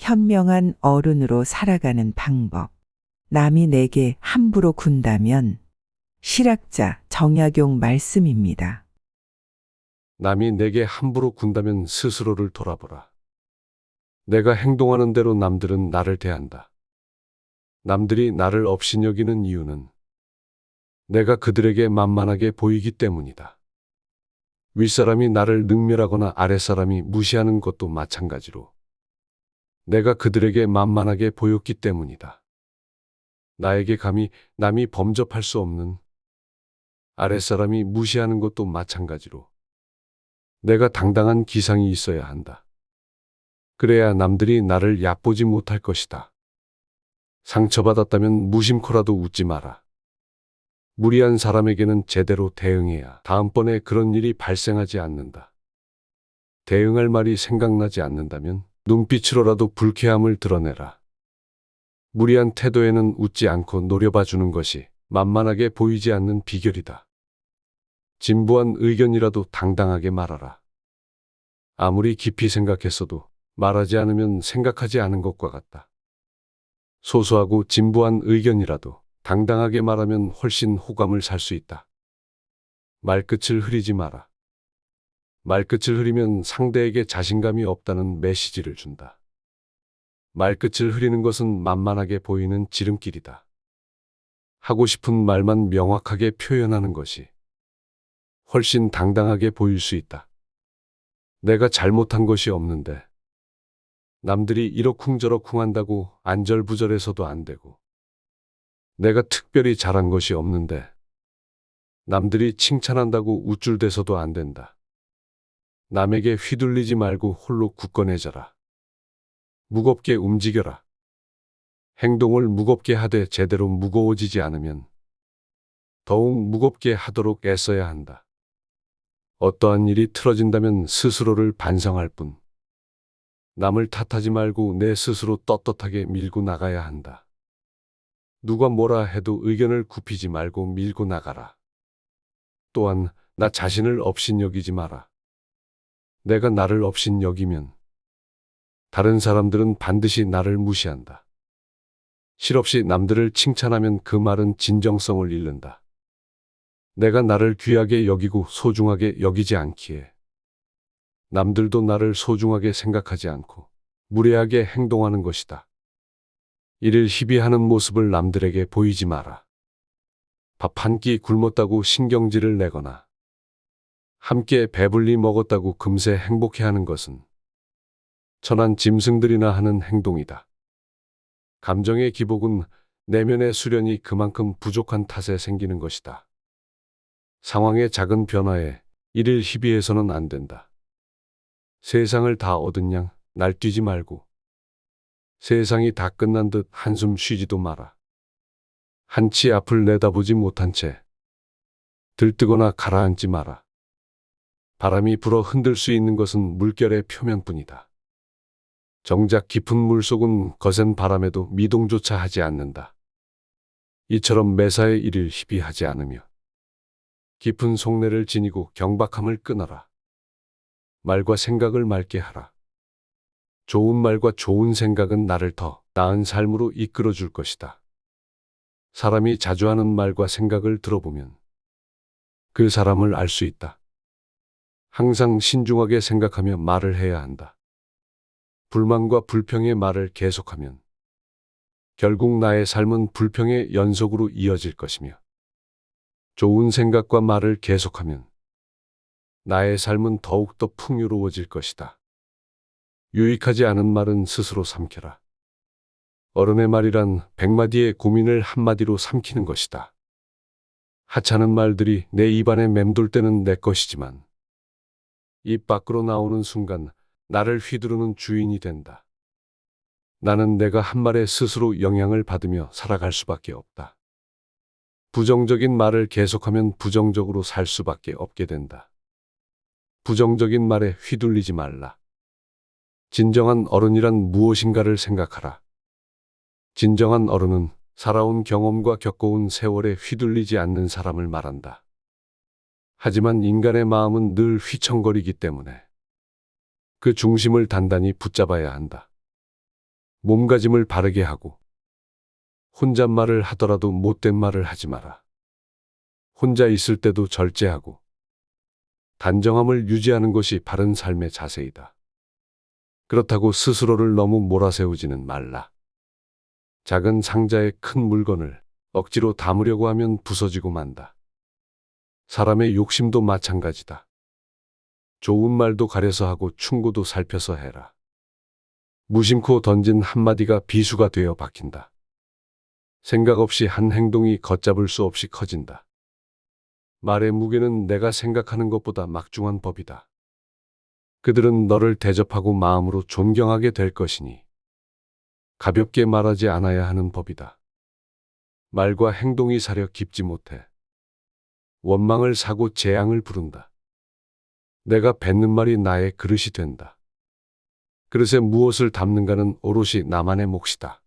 현명한 어른으로 살아가는 방법. 남이 내게 함부로 군다면 실학자 정약용 말씀입니다. 남이 내게 함부로 군다면 스스로를 돌아보라. 내가 행동하는 대로 남들은 나를 대한다. 남들이 나를 업신여기는 이유는 내가 그들에게 만만하게 보이기 때문이다. 윗사람이 나를 능멸하거나 아랫사람이 무시하는 것도 마찬가지로 내가 그들에게 만만하게 보였기 때문이다. 나에게 감히 남이 범접할 수 없는 아랫사람이 무시하는 것도 마찬가지로 내가 당당한 기상이 있어야 한다. 그래야 남들이 나를 얕보지 못할 것이다. 상처받았다면 무심코라도 웃지 마라. 무리한 사람에게는 제대로 대응해야 다음번에 그런 일이 발생하지 않는다. 대응할 말이 생각나지 않는다면 눈빛으로라도 불쾌함을 드러내라. 무리한 태도에는 웃지 않고 노려봐 주는 것이 만만하게 보이지 않는 비결이다. 진부한 의견이라도 당당하게 말하라. 아무리 깊이 생각했어도 말하지 않으면 생각하지 않은 것과 같다. 소소하고 진부한 의견이라도 당당하게 말하면 훨씬 호감을 살 수 있다. 말끝을 흐리지 마라. 말끝을 흐리면 상대에게 자신감이 없다는 메시지를 준다. 말끝을 흐리는 것은 만만하게 보이는 지름길이다. 하고 싶은 말만 명확하게 표현하는 것이 훨씬 당당하게 보일 수 있다. 내가 잘못한 것이 없는데 남들이 이러쿵저러쿵 한다고 안절부절해서도 안 되고 내가 특별히 잘한 것이 없는데 남들이 칭찬한다고 우쭐대서도 안 된다. 남에게 휘둘리지 말고 홀로 굳건해져라. 무겁게 움직여라. 행동을 무겁게 하되 제대로 무거워지지 않으면 더욱 무겁게 하도록 애써야 한다. 어떠한 일이 틀어진다면 스스로를 반성할 뿐 남을 탓하지 말고 내 스스로 떳떳하게 밀고 나가야 한다. 누가 뭐라 해도 의견을 굽히지 말고 밀고 나가라. 또한 나 자신을 업신여기지 마라. 내가 나를 업신여기면 다른 사람들은 반드시 나를 무시한다. 실없이 남들을 칭찬하면 그 말은 진정성을 잃는다. 내가 나를 귀하게 여기고 소중하게 여기지 않기에 남들도 나를 소중하게 생각하지 않고 무례하게 행동하는 것이다. 이를 희비하는 모습을 남들에게 보이지 마라. 밥 한 끼 굶었다고 신경질을 내거나 함께 배불리 먹었다고 금세 행복해하는 것은 천한 짐승들이나 하는 행동이다. 감정의 기복은 내면의 수련이 그만큼 부족한 탓에 생기는 것이다. 상황의 작은 변화에 이를 희비해서는 안 된다. 세상을 다 얻은 양 날뛰지 말고 세상이 다 끝난 듯 한숨 쉬지도 마라. 한치 앞을 내다보지 못한 채 들뜨거나 가라앉지 마라. 바람이 불어 흔들 수 있는 것은 물결의 표면뿐이다. 정작 깊은 물속은 거센 바람에도 미동조차 하지 않는다. 이처럼 매사에 이를 희비하지 않으며 깊은 속내를 지니고 경박함을 끊어라. 말과 생각을 맑게 하라. 좋은 말과 좋은 생각은 나를 더 나은 삶으로 이끌어 줄 것이다. 사람이 자주 하는 말과 생각을 들어보면 그 사람을 알 수 있다. 항상 신중하게 생각하며 말을 해야 한다. 불만과 불평의 말을 계속하면 결국 나의 삶은 불평의 연속으로 이어질 것이며 좋은 생각과 말을 계속하면 나의 삶은 더욱더 풍요로워질 것이다. 유익하지 않은 말은 스스로 삼켜라. 어른의 말이란 100마디의 고민을 한마디로 삼키는 것이다. 하찮은 말들이 내 입안에 맴돌 때는 내 것이지만 입 밖으로 나오는 순간 나를 휘두르는 주인이 된다. 나는 내가 한 말에 스스로 영향을 받으며 살아갈 수밖에 없다. 부정적인 말을 계속하면 부정적으로 살 수밖에 없게 된다. 부정적인 말에 휘둘리지 말라. 진정한 어른이란 무엇인가를 생각하라. 진정한 어른은 살아온 경험과 겪어온 세월에 휘둘리지 않는 사람을 말한다. 하지만 인간의 마음은 늘 휘청거리기 때문에 그 중심을 단단히 붙잡아야 한다. 몸가짐을 바르게 하고 혼잣말을 하더라도 못된 말을 하지 마라. 혼자 있을 때도 절제하고 단정함을 유지하는 것이 바른 삶의 자세이다. 그렇다고 스스로를 너무 몰아세우지는 말라. 작은 상자에 큰 물건을 억지로 담으려고 하면 부서지고 만다. 사람의 욕심도 마찬가지다. 좋은 말도 가려서 하고 충고도 살펴서 해라. 무심코 던진 한마디가 비수가 되어 박힌다. 생각 없이 한 행동이 걷잡을 수 없이 커진다. 말의 무게는 내가 생각하는 것보다 막중한 법이다. 그들은 너를 대접하고 마음으로 존경하게 될 것이니 가볍게 말하지 않아야 하는 법이다. 말과 행동이 사려 깊지 못해 원망을 사고 재앙을 부른다. 내가 뱉는 말이 나의 그릇이 된다. 그릇에 무엇을 담는가는 오롯이 나만의 몫이다.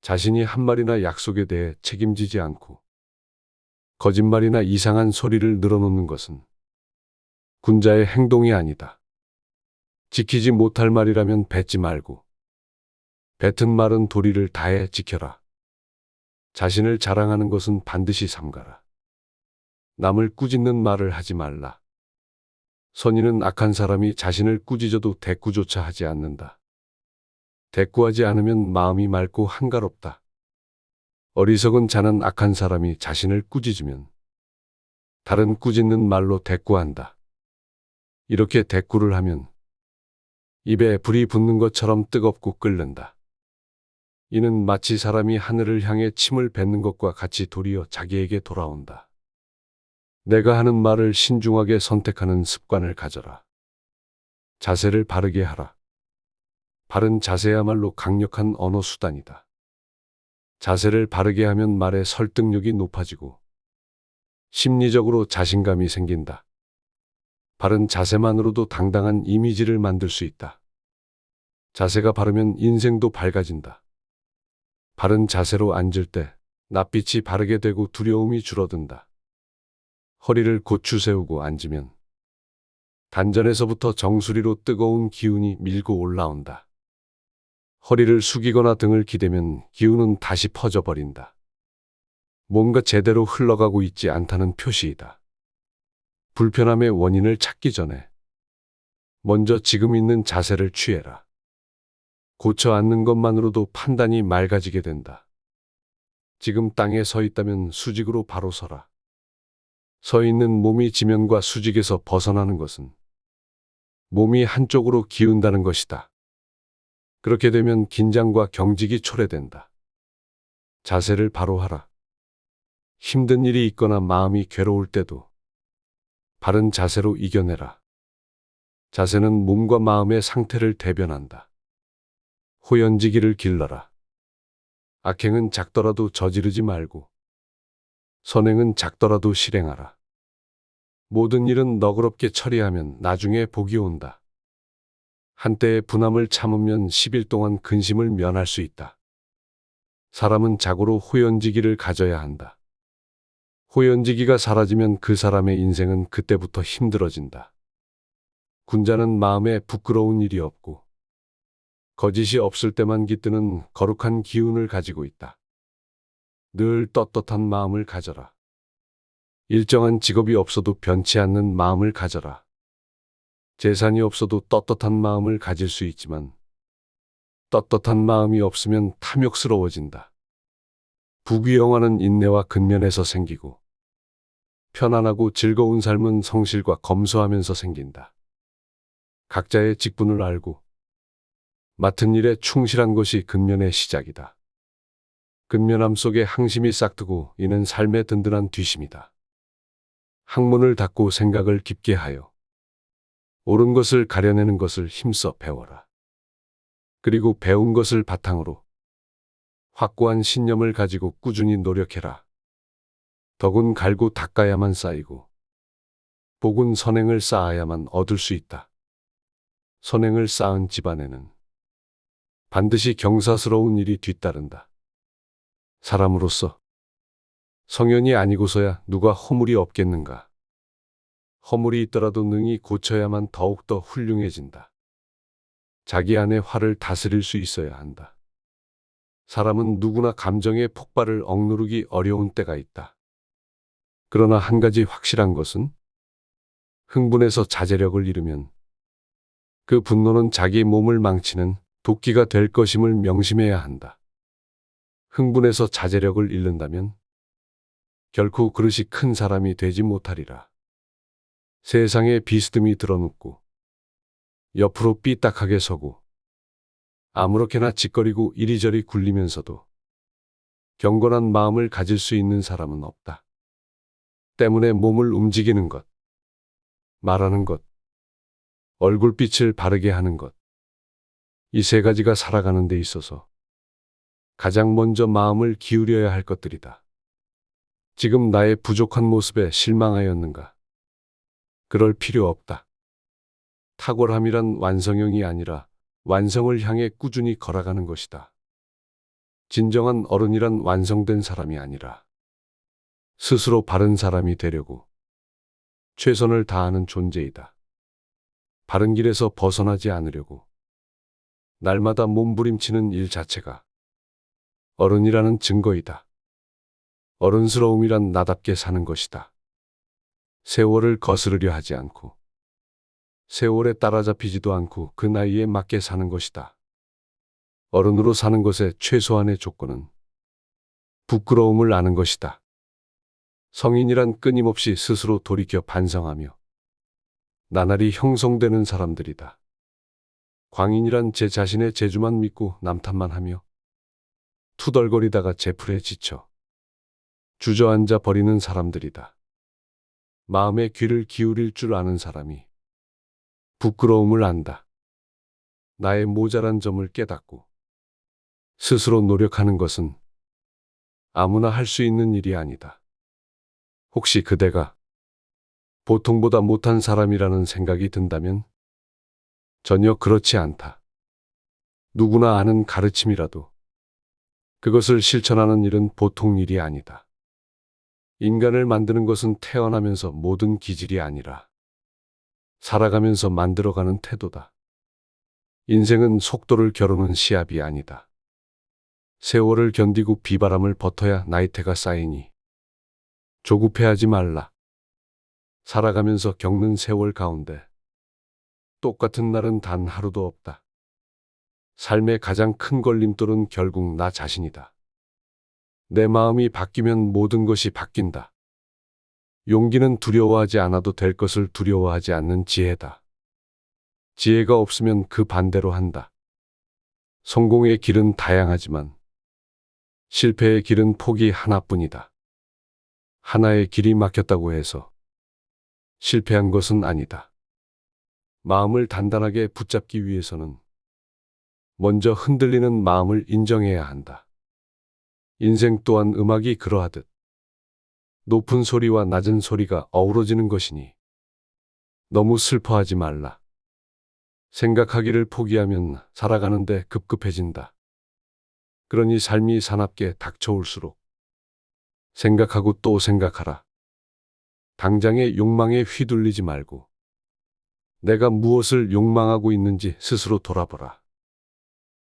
자신이 한 말이나 약속에 대해 책임지지 않고 거짓말이나 이상한 소리를 늘어놓는 것은 군자의 행동이 아니다. 지키지 못할 말이라면 뱉지 말고 뱉은 말은 도리를 다해 지켜라. 자신을 자랑하는 것은 반드시 삼가라. 남을 꾸짖는 말을 하지 말라. 선인은 악한 사람이 자신을 꾸짖어도 대꾸조차 하지 않는다. 대꾸하지 않으면 마음이 맑고 한가롭다. 어리석은 자는 악한 사람이 자신을 꾸짖으면 다른 꾸짖는 말로 대꾸한다. 이렇게 대꾸를 하면 입에 불이 붙는 것처럼 뜨겁고 끓는다. 이는 마치 사람이 하늘을 향해 침을 뱉는 것과 같이 도리어 자기에게 돌아온다. 내가 하는 말을 신중하게 선택하는 습관을 가져라. 자세를 바르게 하라. 바른 자세야말로 강력한 언어 수단이다. 자세를 바르게 하면 말의 설득력이 높아지고 심리적으로 자신감이 생긴다. 바른 자세만으로도 당당한 이미지를 만들 수 있다. 자세가 바르면 인생도 밝아진다. 바른 자세로 앉을 때 낯빛이 바르게 되고 두려움이 줄어든다. 허리를 고추 세우고 앉으면 단전에서부터 정수리로 뜨거운 기운이 밀고 올라온다. 허리를 숙이거나 등을 기대면 기운은 다시 퍼져버린다. 뭔가 제대로 흘러가고 있지 않다는 표시이다. 불편함의 원인을 찾기 전에 먼저 지금 있는 자세를 취해라. 고쳐 앉는 것만으로도 판단이 맑아지게 된다. 지금 땅에 서 있다면 수직으로 바로 서라. 서 있는 몸이 지면과 수직에서 벗어나는 것은 몸이 한쪽으로 기운다는 것이다. 그렇게 되면 긴장과 경직이 초래된다. 자세를 바로 하라. 힘든 일이 있거나 마음이 괴로울 때도 바른 자세로 이겨내라. 자세는 몸과 마음의 상태를 대변한다. 호연지기를 길러라. 악행은 작더라도 저지르지 말고 선행은 작더라도 실행하라. 모든 일은 너그럽게 처리하면 나중에 복이 온다. 한때의 분함을 참으면 10일 동안 근심을 면할 수 있다. 사람은 자고로 호연지기를 가져야 한다. 호연지기가 사라지면 그 사람의 인생은 그때부터 힘들어진다. 군자는 마음에 부끄러운 일이 없고 거짓이 없을 때만 깃드는 거룩한 기운을 가지고 있다. 늘 떳떳한 마음을 가져라. 일정한 직업이 없어도 변치 않는 마음을 가져라. 재산이 없어도 떳떳한 마음을 가질 수 있지만 떳떳한 마음이 없으면 탐욕스러워진다. 부귀영화는 인내와 근면에서 생기고 편안하고 즐거운 삶은 성실과 검소하면서 생긴다. 각자의 직분을 알고 맡은 일에 충실한 것이 근면의 시작이다. 근면함 속에 항심이 싹트고 이는 삶의 든든한 뒤심이다. 학문을 닫고 생각을 깊게 하여 옳은 것을 가려내는 것을 힘써 배워라. 그리고 배운 것을 바탕으로 확고한 신념을 가지고 꾸준히 노력해라. 덕은 갈고 닦아야만 쌓이고 복은 선행을 쌓아야만 얻을 수 있다. 선행을 쌓은 집안에는 반드시 경사스러운 일이 뒤따른다. 사람으로서 성현이 아니고서야 누가 허물이 없겠는가. 허물이 있더라도 능히 고쳐야만 더욱더 훌륭해진다. 자기 안의 화를 다스릴 수 있어야 한다. 사람은 누구나 감정의 폭발을 억누르기 어려운 때가 있다. 그러나 한 가지 확실한 것은 흥분해서 자제력을 잃으면 그 분노는 자기 몸을 망치는 도끼가 될 것임을 명심해야 한다. 흥분해서 자제력을 잃는다면 결코 그릇이 큰 사람이 되지 못하리라. 세상에 비스듬히 드러눕고 옆으로 삐딱하게 서고 아무렇게나 짓거리고 이리저리 굴리면서도 경건한 마음을 가질 수 있는 사람은 없다. 때문에 몸을 움직이는 것, 말하는 것, 얼굴빛을 바르게 하는 것, 이 세 가지가 살아가는 데 있어서 가장 먼저 마음을 기울여야 할 것들이다. 지금 나의 부족한 모습에 실망하였는가? 그럴 필요 없다. 탁월함이란 완성형이 아니라 완성을 향해 꾸준히 걸어가는 것이다. 진정한 어른이란 완성된 사람이 아니라 스스로 바른 사람이 되려고 최선을 다하는 존재이다. 바른 길에서 벗어나지 않으려고 날마다 몸부림치는 일 자체가 어른이라는 증거이다. 어른스러움이란 나답게 사는 것이다. 세월을 거스르려 하지 않고 세월에 따라잡히지도 않고 그 나이에 맞게 사는 것이다. 어른으로 사는 것의 최소한의 조건은 부끄러움을 아는 것이다. 성인이란 끊임없이 스스로 돌이켜 반성하며 나날이 형성되는 사람들이다. 광인이란 제 자신의 재주만 믿고 남탓만 하며 투덜거리다가 제풀에 지쳐 주저앉아 버리는 사람들이다. 마음의 귀를 기울일 줄 아는 사람이 부끄러움을 안다. 나의 모자란 점을 깨닫고 스스로 노력하는 것은 아무나 할 수 있는 일이 아니다. 혹시 그대가 보통보다 못한 사람이라는 생각이 든다면 전혀 그렇지 않다. 누구나 아는 가르침이라도 그것을 실천하는 일은 보통 일이 아니다. 인간을 만드는 것은 태어나면서 모든 기질이 아니라 살아가면서 만들어가는 태도다. 인생은 속도를 겨루는 시합이 아니다. 세월을 견디고 비바람을 버텨야 나이테가 쌓이니 조급해하지 말라. 살아가면서 겪는 세월 가운데 똑같은 날은 단 하루도 없다. 삶의 가장 큰 걸림돌은 결국 나 자신이다. 내 마음이 바뀌면 모든 것이 바뀐다. 용기는 두려워하지 않아도 될 것을 두려워하지 않는 지혜다. 지혜가 없으면 그 반대로 한다. 성공의 길은 다양하지만 실패의 길은 폭이 하나뿐이다. 하나의 길이 막혔다고 해서 실패한 것은 아니다. 마음을 단단하게 붙잡기 위해서는 먼저 흔들리는 마음을 인정해야 한다. 인생 또한 음악이 그러하듯 높은 소리와 낮은 소리가 어우러지는 것이니 너무 슬퍼하지 말라. 생각하기를 포기하면 살아가는데 급급해진다. 그러니 삶이 사납게 닥쳐올수록 생각하고 또 생각하라. 당장의 욕망에 휘둘리지 말고 내가 무엇을 욕망하고 있는지 스스로 돌아보라.